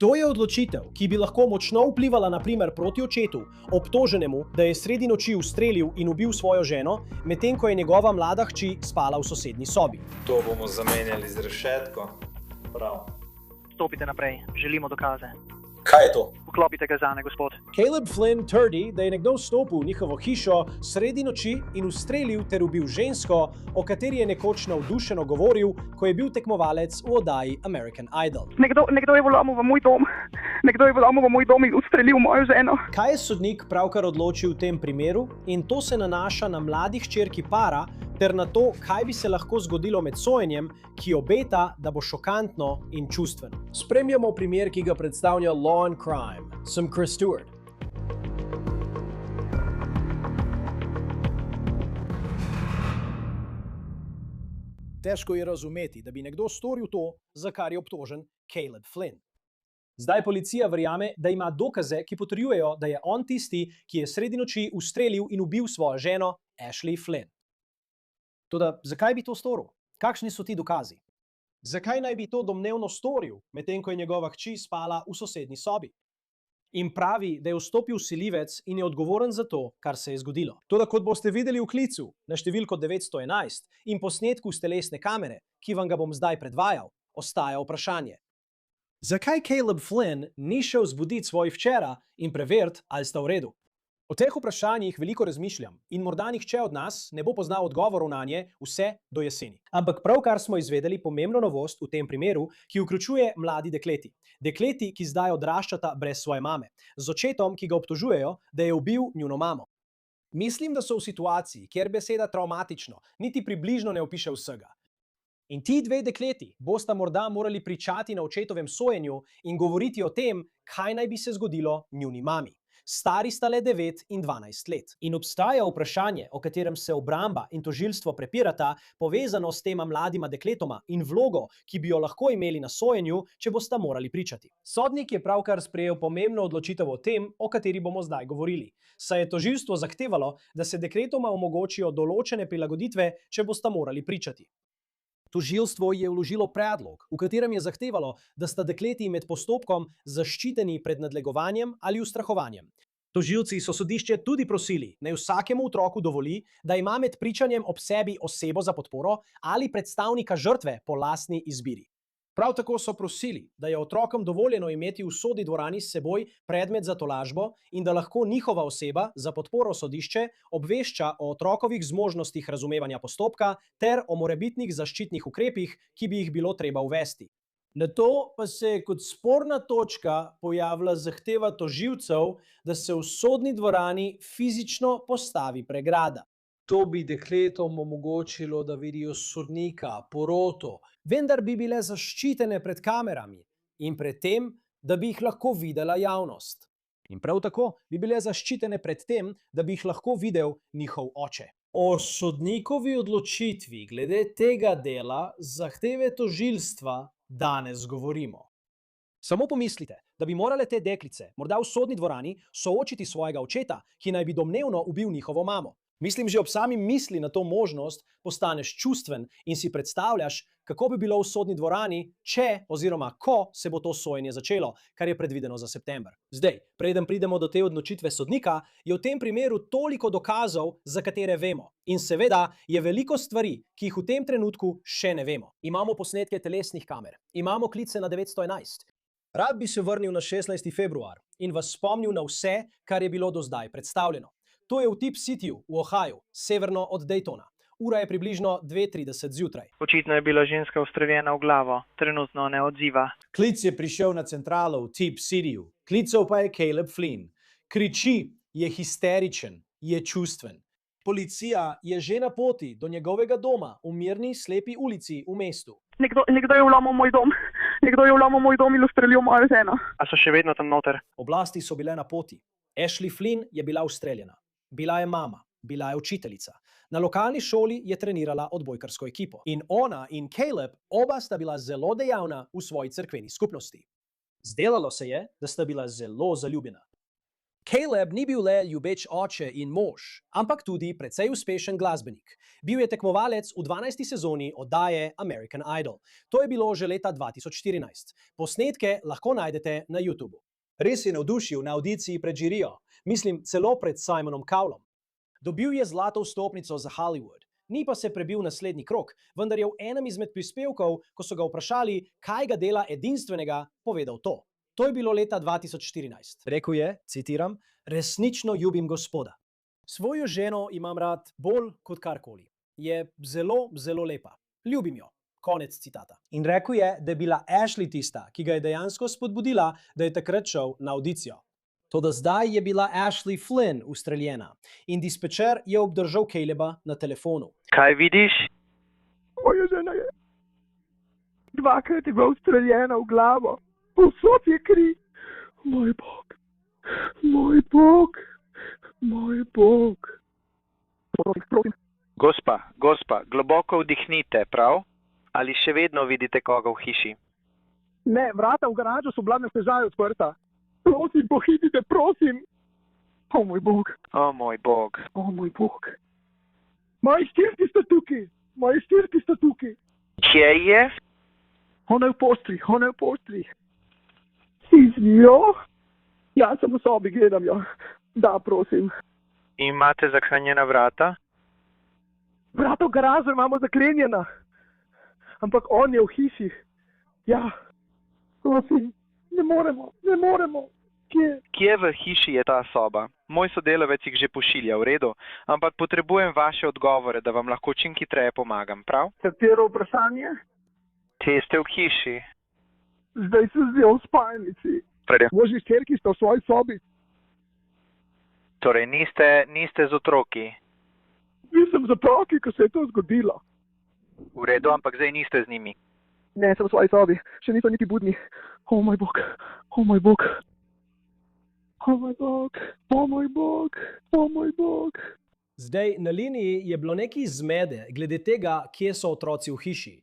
To je odločitev, ki bi lahko močno vplivala na primer proti očetu, obtoženemu, da je sredi noči ustrelil in ubil svojo ženo, medtem ko je njegova mlada hči spala v sosednji sobi. To bomo zamenjali z rešetko. Prav. Stopite naprej, želimo dokaze. Kaj je to? Vklopite ga zame, gospod. Caleb Flynn trdi, da je nekdo vstopil v njihovo hišo sredi noči in ustrelil ter ubil žensko, o kateri je nekoč navdušeno govoril, ko je bil tekmovalec v oddaji American Idol. Nekdo je vlamil v moj dom. Nekdo je vlamil v moj dom in ustrelil mojo ženo. Kaj je sodnik pravkar odločil v tem primeru? In to se nanaša na mladi hčerki para ter na to, kaj bi se lahko zgodilo med sojenjem, ki obeta, da bo šokantno in čustveno. Spremljamo primer, ki ga predstavlja Law and Crime. Sem Chris Stewart. Težko je razumeti, da bi nekdo storil to, za kar je obtožen Caleb Flynn. Zdaj policija verjame, da ima dokaze, ki potrjujejo, da je on tisti, ki je sredi noči ustrelil in ubil svojo ženo, Ashley Flynn. Toda zakaj bi to storil? Kakšni so ti dokazi? Zakaj naj bi to domnevno storil, medtem ko je njegova hči spala v sosednji sobi? In pravi, da je vstopil vsiljivec in je odgovoren za to, kar se je zgodilo. Toda kot boste videli v klicu na številko 911 in posnetku s telesne kamere, ki vam ga bom zdaj predvajal, ostaja vprašanje. Zakaj Caleb Flynn ni šel zbuditi svoji hčera in preveriti, ali sta v redu? O teh vprašanjih veliko razmišljam in morda nihče od nas ne bo poznal odgovorov nanje vse do jeseni. Ampak pravkar smo izvedeli pomembno novost v tem primeru, ki vključuje mladi dekleti. Dekleti, ki zdaj odraščata brez svoje mame, z očetom, ki ga obtožujejo, da je ubil njuno mamo. Mislim, da so v situaciji, kjer beseda travmatično niti približno ne opiše vsega. In ti dve dekleti bosta morda morali pričati na očetovem sojenju in govoriti o tem, kaj naj bi se zgodilo njuni mami. Stari sta le 9 in 12 let. In obstaja vprašanje, o katerem se obramba in tožilstvo prepirata, povezano s tema mladima dekletoma in vlogo, ki bi jo lahko imeli na sojenju, če bosta morali pričati. Sodnik je pravkar sprejel pomembno odločitev o tem, o kateri bomo zdaj govorili. Saj je tožilstvo zahtevalo, da se dekletoma omogočijo določene prilagoditve, če bosta morali pričati. Tožilstvo je vložilo predlog, v katerem je zahtevalo, da sta dekleti med postopkom zaščiteni pred nadlegovanjem ali ustrahovanjem. Tožilci so sodišče tudi prosili, naj vsakemu otroku dovoli, da ima med pričanjem ob sebi osebo za podporo ali predstavnika žrtve po lastni izbiri. Prav tako so prosili, da je otrokom dovoljeno imeti v sodni dvorani s seboj predmet za tolažbo in da lahko njihova oseba za podporo sodišče obvešča o otrokovih zmožnostih razumevanja postopka ter o morebitnih zaščitnih ukrepih, ki bi jih bilo treba uvesti. Nato pa se je kot sporna točka pojavila zahteva tožilcev, da se v sodni dvorani fizično postavi pregrada. To bi dekletom omogočilo, da vidijo sodnika, poroto, vendar bi bile zaščitene pred kamerami in pred tem, da bi jih lahko videla javnost. In prav tako bi bile zaščitene pred tem, da bi jih lahko videl njihov oče. O sodnikovi odločitvi glede tega dela zahteve tožilstva danes govorimo. Samo pomislite, da bi morale te deklice, morda v sodni dvorani, soočiti svojega očeta, ki naj bi domnevno ubil njihovo mamo. Mislim, že ob sami misli na to možnost postaneš čustven in si predstavljaš, kako bi bilo v sodni dvorani, če oziroma ko se bo to sojenje začelo, kar je predvideno za september. Zdaj, preden pridemo do te odločitve sodnika, je v tem primeru toliko dokazov, za katere vemo. In seveda je veliko stvari, ki jih v tem trenutku še ne vemo. Imamo posnetke telesnih kamer, imamo klice na 911. Rad bi se vrnil na 16. februar in vas spomnil na vse, kar je bilo do zdaj predstavljeno. To je v Tip Cityju v Ohaju, severno od Daytona. Ura je približno 2:30 zjutraj. Očitno je bila ženska ustreljena v glavo, trenutno ne odziva. Klic je prišel na centralo v Tip Cityju. Klical pa je Caleb Flynn. Kriči, je histeričen, je čustven. Policija je že na poti do njegovega doma v mirni, slepi ulici v mestu. Nekdo je vlamil v moj dom. Nekdo je vlamil v moj dom in ustrelil mojo ženo. A so še vedno tam noter? Oblasti so bile na poti. Ashley Flynn je bila ustreljena. Bila je mama, bila je učiteljica. Na lokalni šoli je trenirala odbojkarsko ekipo. In ona in Caleb, oba sta bila zelo dejavna v svoji cerkveni skupnosti. Zdelo se je, da sta bila zelo zaljubljena. Caleb ni bil le ljubeč oče in mož, ampak tudi precej uspešen glasbenik. Bil je tekmovalec v 12. sezoni oddaje American Idol. To je bilo že leta 2014. Posnetke lahko najdete na YouTubu. Res je navdušil na avdiciji pred žirijo, mislim celo pred Simonom Cowellom. Dobil je zlato vstopnico za Hollywood, ni pa se prebil naslednji krog, vendar je v enem izmed prispevkov, ko so ga vprašali, kaj ga dela edinstvenega, povedal to. To je bilo leta 2014. Rekel je, citiram, resnično ljubim Gospoda. Svojo ženo imam rad bolj kot karkoli. Je zelo, zelo lepa. Ljubim jo. Konec citata. In rekel je, da je bila Ashley tista, ki ga je dejansko spodbudila, da je takrat šel na avdicijo. Toda zdaj je bila Ashley Flynn ustreljena in dispečer je obdržal Caleba na telefonu. Kaj vidiš? Moja žena je 2-krat je bila ustreljena v glavo. Povsod je kri. Moj Bog. Moj Bog. Moj Bog. Prosim. Gospa, globoko vdihnite, prav? Ali še vedno vidite koga v hiši? Ne, vrata v garažo so bila na stežaju odprta. Prosim, pohitite, prosim. O moj Bog. O moj Bog. O moj Bog. Moji štirki sta tukaj. Moji štirki sta tukaj. Kje je? Ona je v postri. Si z njo? Ja, sem v sobi, gledam jo. Da, prosim. Imate zaklenjena vrata? Vrata v garažo imamo zaklenjena. Ampak on je v hiši. Ja, prosim, ne moremo. Kje v hiši je ta soba? Moj sodelavec jih že pošilja, v redu, ampak potrebujem vaše odgovore, da vam lahko čim hitreje pomagam, prav? Katero vprašanje? Te ste v hiši. Zdaj se zdi v spalnici. Možni ščerki sta v svoji sobi. Torej, niste z otroki? Nisem z otroki, ko se je to zgodilo. V redu, ampak zdaj niste z njimi. Ne, sem v svoji sobi. Še niso niti budni. O moj Bog. O moj Bog. O moj Bog. O moj Bog. O moj Bog. Zdaj, na liniji je bilo nekaj zmede glede tega, kje so otroci v hiši.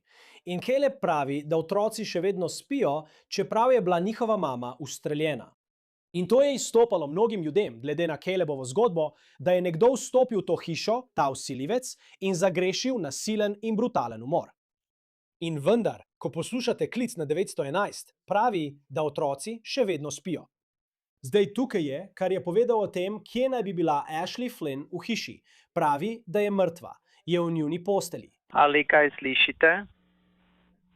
In Caleb pravi, da otroci še vedno spijo, čeprav je bila njihova mama ustreljena. In to je izstopalo mnogim ljudem, glede na Calebovo zgodbo, da je nekdo vstopil v to hišo, ta vsiljivec, in zagrešil nasilen in brutalen umor. In vendar, ko poslušate klic na 911, pravi, da otroci še vedno spijo. Zdaj tukaj je, kar je povedal o tem, kje naj bi bila Ashley Flynn v hiši. Pravi, da je mrtva, je v njuni posteli. Ali kaj slišite?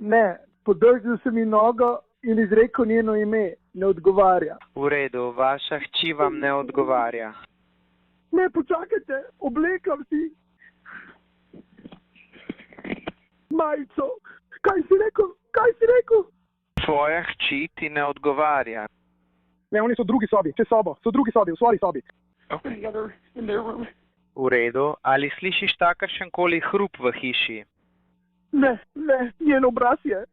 Ne, podržal sem ji nogo in izrekel njeno ime. Ne odgovarja. V redu, vaša hči vam ne odgovarja. Ne, počakajte, oblekam si. Majico, kaj si rekel? Tvoja hči ti ne odgovarja. Ne, oni so v drugi sobi, v svoji sobi. V redu, ali slišiš kakršenkoli hrup v hiši? Ne, njen obraz je.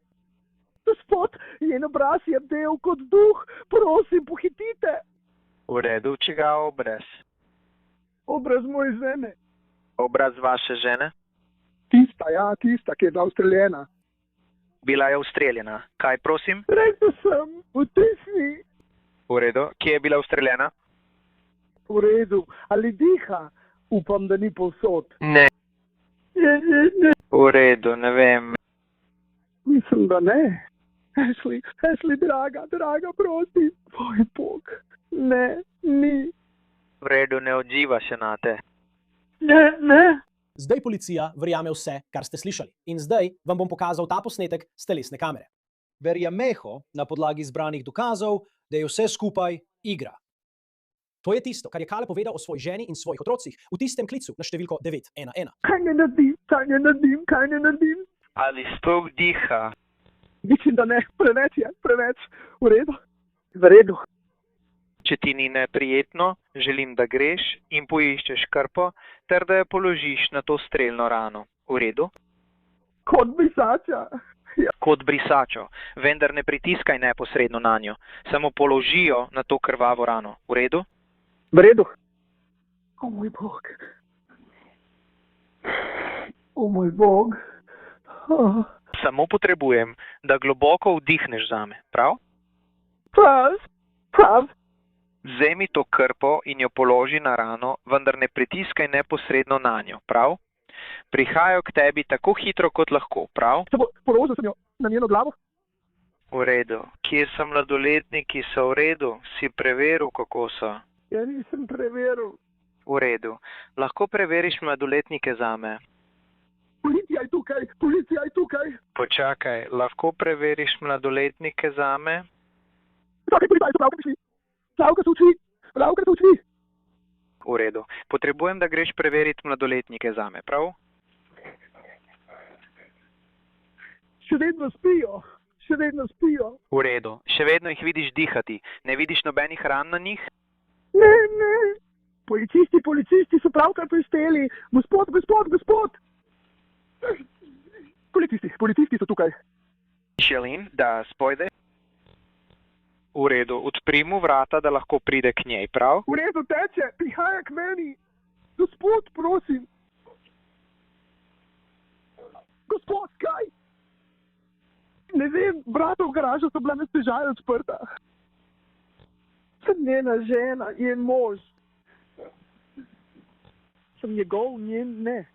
Gospod, njen obraz je bel kot duh, prosim, pohitite. V redu, čigav obraz? Obraz moje žene. Obraz vaše žene? Tista, ki je bila ustreljena. Bila je ustreljena. Kaj, prosim? Rekel sem, v tisni. V redu, kje je bila ustreljena? V redu, ali diha? Upam, da ni povsod. Ne. Ne. V redu, ne vem. Mislim, da ne. Ashley, draga, prosim. Tvoj Bog. Ne, ni. V redu, ne odziva se na te. Ne. Zdaj policija verjame vse, kar ste slišali. In zdaj vam bom pokazal ta posnetek s telesne kamere. Verjameho na podlagi zbranih dokazov, da je vse skupaj igra. To je tisto, kar je Caleb povedal o svoji ženi in svojih otrocih v tistem klicu na številko 911. Kaj ne naredim? Ali sploh diha? Mislim, da ne. Preveč. V redu. Če ti ni neprijetno, želim, da greš in poiščeš krpo, ter da jo položiš na to strelno rano. V redu? Kot brisača. Ja. Kot brisačo, vendar ne pritiskaj neposredno na njo. Samo položi jo na to krvavo rano. V redu? V redu. O moj Bog. Oh. Samo potrebujem, da globoko vdihneš zame, prav? Prav. Vzemi to krpo in jo položi na rano, vendar ne pritiskaj neposredno na njo, prav? Prihajajo k tebi tako hitro, kot lahko, prav? Položil sem jo na njeno glavo. V redu. Kje so mladoletniki, so v redu? Si preveril, kako so? Ja, nisem preveril. V redu. Lahko preveriš mladoletnike zame? Policija je tukaj, policija je tukaj. Počakaj, lahko preveriš mladoletnike zame? Čakaj, policija, pravkar prišli. Pravkar so učili, pravkar so učili. V redu. Potrebujem, da greš preveriti mladoletnike zame, prav? Še vedno spijo, še vedno spijo. V redu. Še vedno jih vidiš dihati. Ne vidiš nobenih ran na njih? Ne, ne. Policisti so pravkar prispeli. Gospod. Policisti so tukaj. Želim, da spojde. V redu. Odpri mu vrata, da lahko pride k njej, prav? V redu, teče, prihaja k meni. Gospod, prosim. Gospod, kaj? Ne vem, vrata v garažo so bila na stežaj odprta. Sem njena žena, njen mož. Sem njegov, njen ne.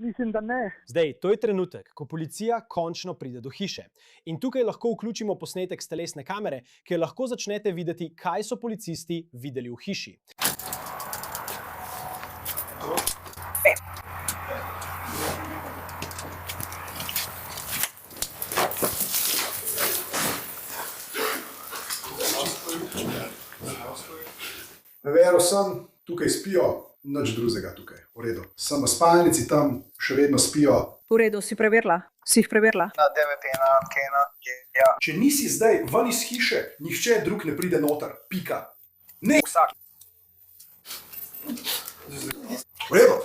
Mislim, da ne. Zdaj, to je trenutek, ko policija končno pride do hiše. In tukaj lahko vključimo posnetek s telesne kamere, kjer lahko začnete videti, kaj so policisti videli v hiši. Verjel sem, tukaj spijo, nič drugega tukaj, v redu. Sem v spalnici tam, še vedno spijo. V redu, si preverila? Si jih preverila? Na 9, Kena, ja. Če nisi zdaj ven iz hiše, nihče drug ne pride noter, pika. Ne! Vsak. V redu.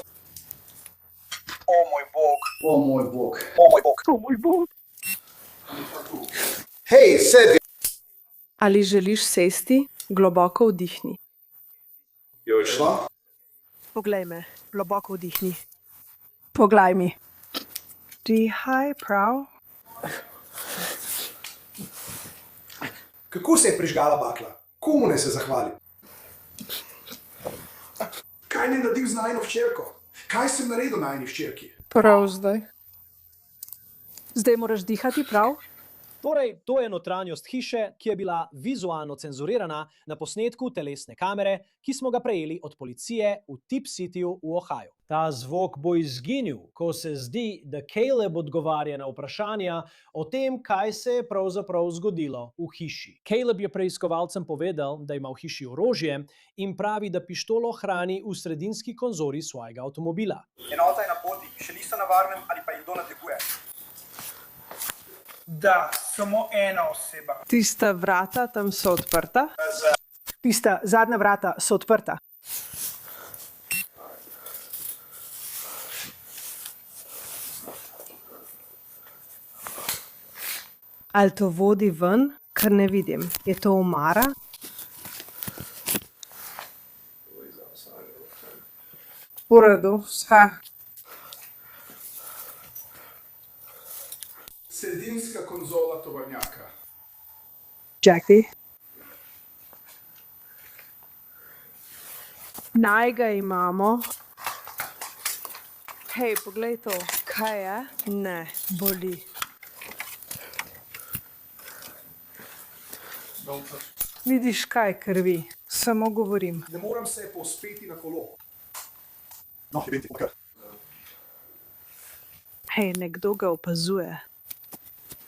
O moj bog. O moj bog. O moj bog. O moj bog. Hej, sedi! Ali želiš sesti? Globoko vdihni. Jo, šla? Poglej me, globoko vdihni. Poglej mi. Dihaj, prav? Kako se je prižgala bakla? Komu ne se zahvali? Kaj ne naredil z najino hčerko? Kaj sem naredil najini hčerki? Prav zdaj. Zdaj moraš dihati, prav? Torej, to je notranjost hiše, ki je bila vizualno cenzurirana na posnetku telesne kamere, ki smo ga prejeli od policije v Tip Cityju v Ohio. Ta zvok bo izginil, ko se zdi, da Caleb odgovarja na vprašanja o tem, kaj se je pravzaprav zgodilo v hiši. Caleb je preiskovalcem povedal, da ima v hiši orožje in pravi, da pištolo hrani v sredinski konzori svojega avtomobila. Enota je na poti, še niso na varnem ali pa jih kdo nadleguje. Da, samo ena oseba. Tista vrata tam so odprta? Tista zadnja vrata so odprta. Ali to vodi ven, kar ne vidim? Je to omara? V redu, vse. Sredinska konzola tovornjaka. Jackie. Naj ga imamo. Hej, poglej to. Kaj je? Ne, boli. Vidiš kaj krvi? Samo govorim. Ne moram se povzpeti na kolo. No, je biti, okej. Hej, nekdo ga opazuje.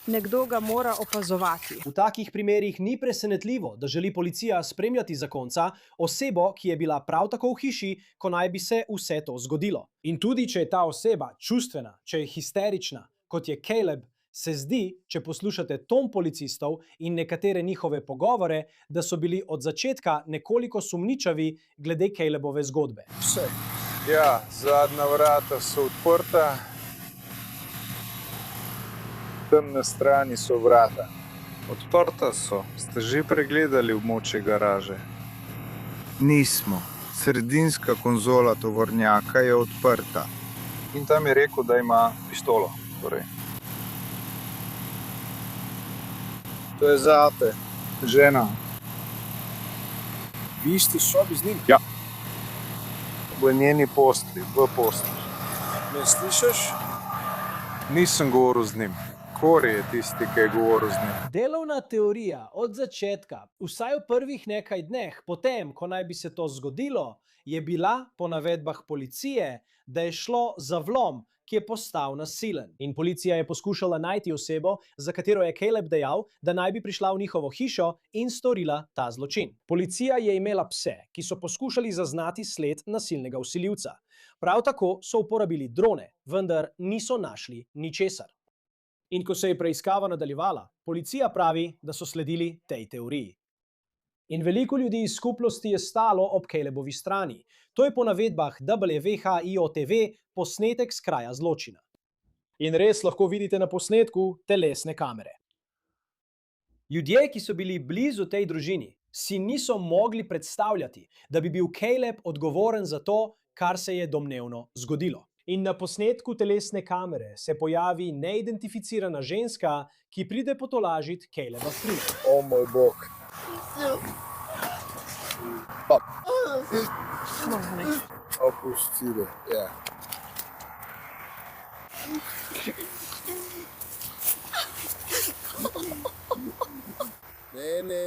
Nekdo ga mora opazovati. V takih primerih ni presenetljivo, da želi policija spremljati zakonca osebo, ki je bila prav tako v hiši, ko naj bi se vse to zgodilo. In tudi, če je ta oseba čustvena, če je histerična, kot je Caleb, se zdi, če poslušate ton policistov in nekatere njihove pogovore, da so bili od začetka nekoliko sumničavi glede Calebove zgodbe. Vse. Ja, zadnja vrata so odprta. Tam na strani so vrata. Odprta so. Ste že pregledali območje garaže? Nismo. Sredinska konzola tovornjaka je odprta. In tam je rekel, da ima pištolo. Torej. To je zate, žena. Vi ste v sobi z njim? Ja. V njeni postelji, v postelji. Me slišiš? Nisem govoril z njim. Kori je tisti, ki je govoril z njim. Delovna teorija od začetka, vsaj v prvih nekaj dneh, potem, ko naj bi se to zgodilo, je bila po navedbah policije, da je šlo za vlom, ki je postal nasilen. In policija je poskušala najti osebo, za katero je Caleb dejal, da naj bi prišla v njihovo hišo in storila ta zločin. Policija je imela pse, ki so poskušali zaznati sled nasilnega vsiljivca. Prav tako so uporabili drone, vendar niso našli ničesar. In ko se je preiskava nadaljevala, policija pravi, da so sledili tej teoriji. In veliko ljudi iz skupnosti je stalo ob Calebovi strani. To je po navedbah WHIO-TV posnetek s kraja zločina. In res lahko vidite na posnetku telesne kamere. Ljudje, ki so bili blizu tej družini, si niso mogli predstavljati, da bi bil Caleb odgovoren za to, kar se je domnevno zgodilo. In na posnetku telesne kamere se pojavi neidentificirana ženska, ki pride potolažit Caleba Flynna. O moj bog. Opustite, ja. Ne.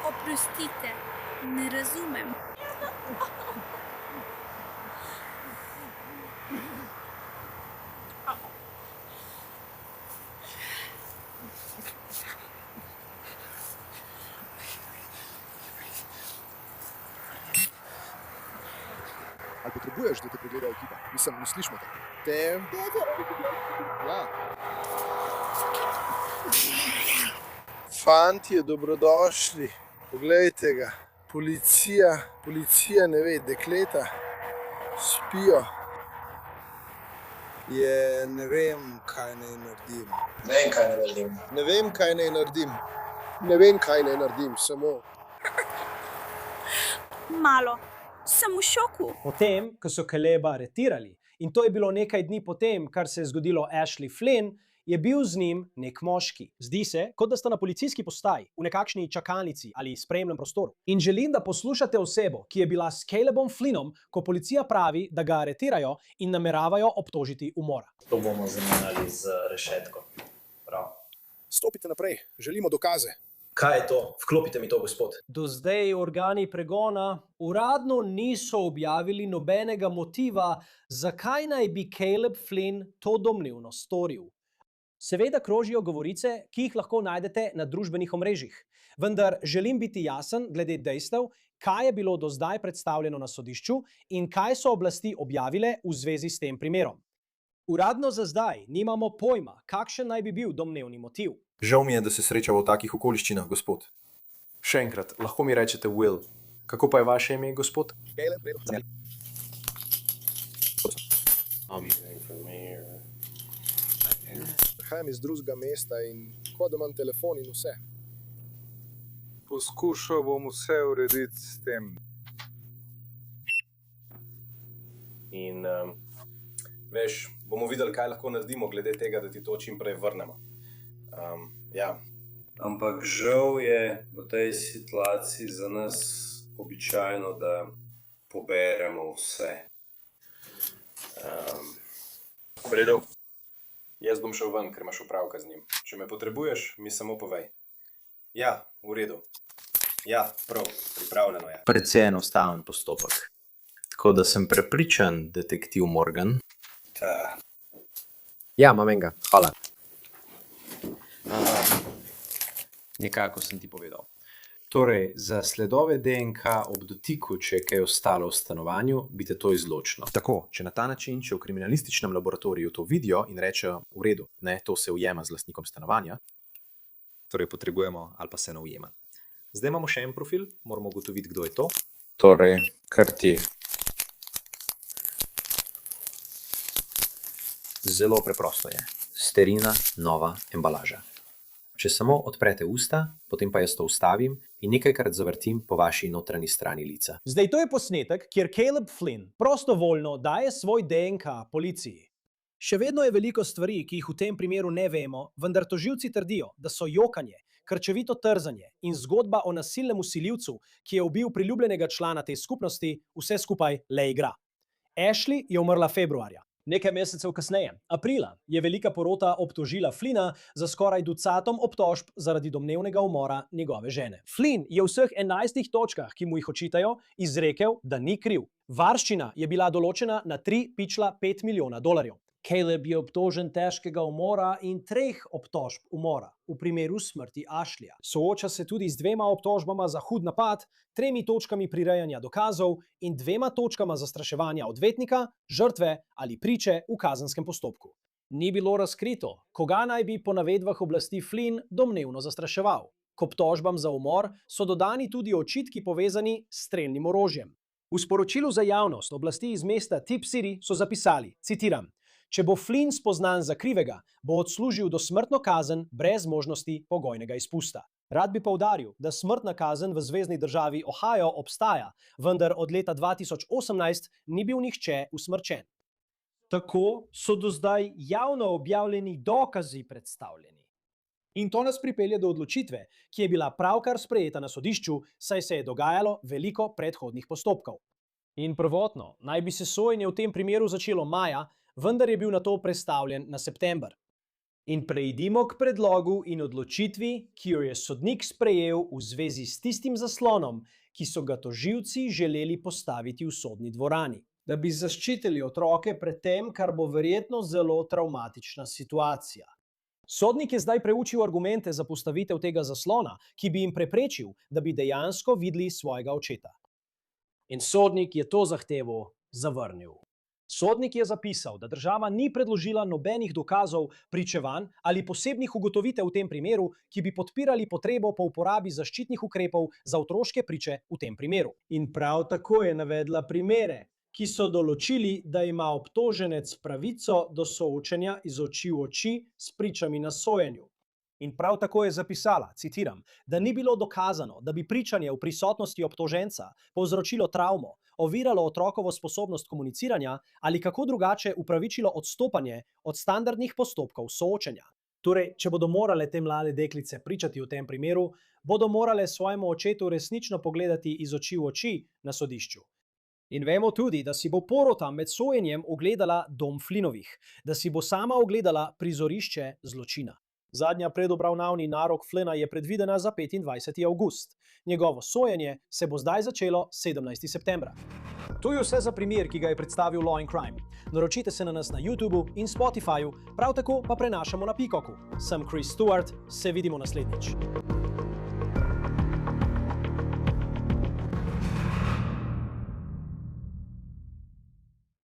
Oprostite, ne razumem. Ali potrebuješ, da te pregleda ekipa? Mislim, ne slišimo te. Ja. Fantje, dobrodošli. Poglejte ga. Policija ne ve, dekleta spijo. Ne vem, kaj naj naredim. Ne vem, kaj naj naredim, samo... Malo, sem v šoku. Potem, ko so Caleba aretirali, in to je bilo nekaj dni potem, kar se je zgodilo Ashley Flynn, je bil z njim nek moški. Zdi se, kot da sta na policijski postaji, v nekakšni čakalnici ali sprejemnem prostoru. In želim, da poslušate osebo, ki je bila s Calebom Flynnom, ko policija pravi, da ga aretirajo in nameravajo obtožiti umora. To bomo zamenjali z rešetko. Prav. Stopite naprej, želimo dokaze. Kaj je to? Vklopite mi to, gospod. Do zdaj organi pregona uradno niso objavili nobenega motiva, zakaj naj bi Caleb Flynn to domnevno storil. Seveda krožijo govorice, ki jih lahko najdete na družbenih omrežjih. Vendar želim biti jasen glede dejstev, kaj je bilo do zdaj predstavljeno na sodišču in kaj so oblasti objavile v zvezi s tem primerom. Uradno za zdaj nimamo pojma, kakšen naj bi bil domnevni motiv. Žal mi je, da se srečava v takih okoliščinah, gospod. Še enkrat, lahko mi rečete Will. Kako pa je vaše ime, gospod? Prihajam iz drugega mesta in kot da imam telefon in vse. Poskušal bom vse urediti s tem. In veš, bomo videli, kaj lahko naredimo glede tega, da ti to čim prej vrnemo. Ja. Ampak žal je v tej situaciji za nas običajno, da poberemo vse. V redu. Jaz bom šel ven, ker imaš opravka z njim. Če me potrebuješ, mi samo povej. Ja, v redu. Ja, prav, pripravljeno je. Precej enostaven postopek. Tako da sem prepričan, detektiv Morgan. Ja, imam enega. Hvala. Nekako sem ti povedal. Torej, za sledove DNK ob dotiku, če je kaj ostalo v stanovanju, bi te to izločilo. Tako, če na ta način, če v kriminalističnem laboratoriju to vidijo in rečejo, v redu, ne, to se ujema z lastnikom stanovanja, torej potrebujemo ali pa se ne ujema. Zdaj imamo še en profil, moramo ugotoviti, kdo je to. Torej, kar ti. Zelo preprosto je. Sterina, nova embalaža. Če samo odprete usta, potem pa jaz to ustavim in nekajkrat zavrtim po vaši notranji strani lica. Zdaj to je posnetek, kjer Caleb Flynn prostovoljno daje svoj DNK policiji. Še vedno je veliko stvari, ki jih v tem primeru ne vemo, vendar tožilci trdijo, da so jokanje, krčevito trzanje in zgodba o nasilnem vsiljivcu, ki je ubil priljubljenega člana te skupnosti, vse skupaj le igra. Ashley je umrla februarja. Nekaj mesecev kasneje, aprila, je velika porota obtožila Flynna za skoraj ducatom obtožb zaradi domnevnega umora njegove žene. Flynn je v vseh 11 točkah, ki mu jih očitajo, izrekel, da ni kriv. Varščina je bila določena na $3,5 milijona. Caleb je obtožen težkega umora in 3 obtožb umora v primeru smrti Ashleya. Sooča se tudi z 2 obtožbama za hud napad, 3 točkami prirejanja dokazov in 2 točkama zastraševanja odvetnika, žrtve ali priče v kazenskem postopku. Ni bilo razkrito, koga naj bi po navedbah oblasti Flynn domnevno zastraševal. K obtožbam za umor so dodani tudi očitki povezani s strelnim orožjem. V sporočilu za javnost oblasti iz mesta Tip City so zapisali, citiram: "Če bo Flynn spoznan za krivega, bo odslužil dosmrtno kazen brez možnosti pogojnega izpusta." Rad bi poudaril, da smrtna kazen v zvezni državi Ohio obstaja, vendar od leta 2018 ni bil nihče usmrčen. Tako so do zdaj javno objavljeni dokazi predstavljeni. In to nas pripelje do odločitve, ki je bila pravkar sprejeta na sodišču, saj se je dogajalo veliko predhodnih postopkov. In prvotno naj bi se sojenje v tem primeru začelo maja, vendar je bil nato prestavljen na september. In preidimo k predlogu in odločitvi, ki jo je sodnik sprejel v zvezi s tistim zaslonom, ki so ga tožilci želeli postaviti v sodni dvorani, da bi zaščitili otroke pred tem, kar bo verjetno zelo travmatična situacija. Sodnik je zdaj preučil argumente za postavitev tega zaslona, ki bi jim preprečil, da bi dejansko videli svojega očeta. In sodnik je to zahtevo zavrnil. Sodnik je zapisal, da država ni predložila nobenih dokazov, pričevanj ali posebnih ugotovitev v tem primeru, ki bi podpirali potrebo po uporabi zaščitnih ukrepov za otroške priče v tem primeru. In prav tako je navedla primere, ki so določili, da ima obtoženec pravico do soočenja iz oči v oči s pričami na sojenju. In prav tako je zapisala, citiram, da ni bilo dokazano, da bi pričanje v prisotnosti obtoženca povzročilo travmo, oviralo otrokovo sposobnost komuniciranja ali kako drugače upravičilo odstopanje od standardnih postopkov soočenja. Torej, če bodo morale te mlade deklice pričati v tem primeru, bodo morale svojemu očetu resnično pogledati iz oči v oči na sodišču. In vemo tudi, da si bo porota med sojenjem ogledala dom Flynnovih, da si bo sama ogledala prizorišče zločina. Zadnja predobravnavni narok Flynna je predvidena za 25. avgust. Njegovo sojenje se bo zdaj začelo 17. septembra. To je vse za primer, ki ga je predstavil Law & Crime. Naročite se na nas na YouTubu in Spotifyju, prav tako pa prenašamo na Peacocku. Sem Chris Stewart, se vidimo naslednjič.